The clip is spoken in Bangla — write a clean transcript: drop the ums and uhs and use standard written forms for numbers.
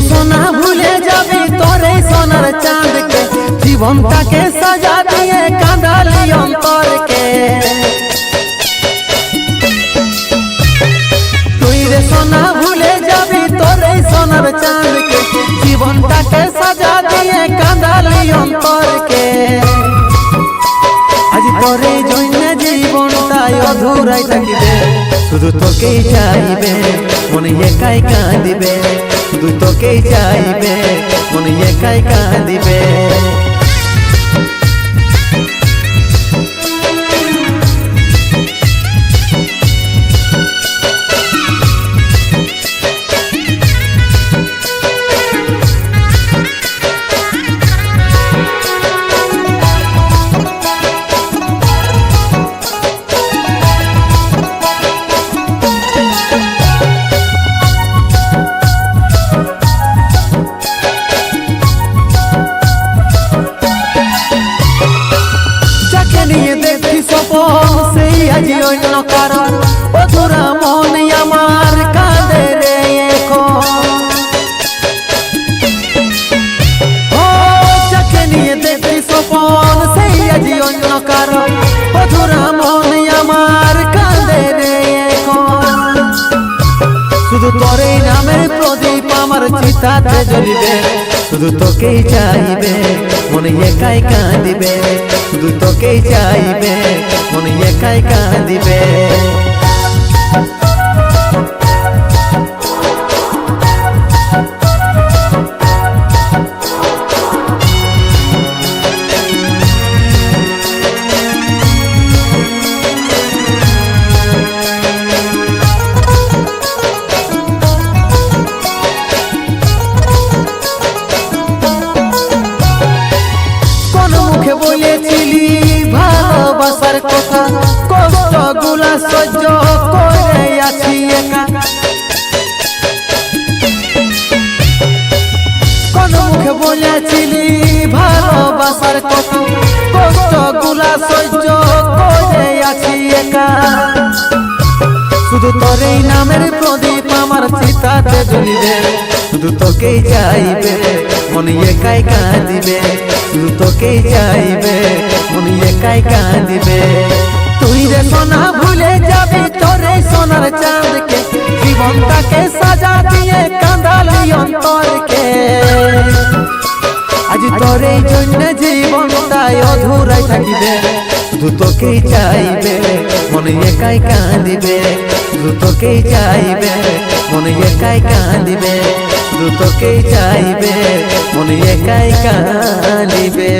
सोना भूले जाबी तोरे सोनार चांद के जीवनटा के सजा दिए कांदाली अंतर के तुई रे सोना भूले जाबी तोरे सोनार चांद के जीवनटा के सजा दिए कांदाली अंतर के आज तोरे जन्य जीवनटा अधूराई থাকিবে শুধু তোকেই চাইবে মনে একাই কাঁদিবে শুধু তোকেই চাইবে মনে একাই কাঁদিবে অধুরা মন আমার কাঁদে রে যাকে নিয়ে দেখি স্বপন সেই আজি অন্য কারণ অধুরা মন আমার কাঁদে রে শুধু তোরে নামের প্রদীপ আমার চিতাতে জ্বলিবে শুধু তোকেই চাইবে মনে একাই কাঁদিবে শুধু তোকেই চাইবে মনে একাই কাঁদিবে বলেছিলি ভালোবাসার কথা কষ্ট গুলা সহ্য করে আছি একা কোন মুখে বলেছিলি ভালোবাসার কথা কষ্ট গুলা সহ্য করে আছি একা শুধু তোরেই নামের প্রদীপ আমার চিতাতে জ্বলিবে শুধু তোকেই চাইবে মনে একাই কাঁদিবে শুধু তোকেই চাইবে মনে একাই কাঁদিবে তুই রে সোনা ভুলে যাবি তোরে সোনার চাঁদকে জীবনটাকে সাজা দিয়ে কাঁদালি অন্তরকে আজ তোরে জন্য জীবনটাই অধুরাই থাকিবে শুধু তোকেই চাইবে মনে একাই কাঁদিবে শুধু তোকেই চাইবে মনে একাই কাঁদিবে শুধু তোকেই চাইবে মনে একাই কাঁদিবে।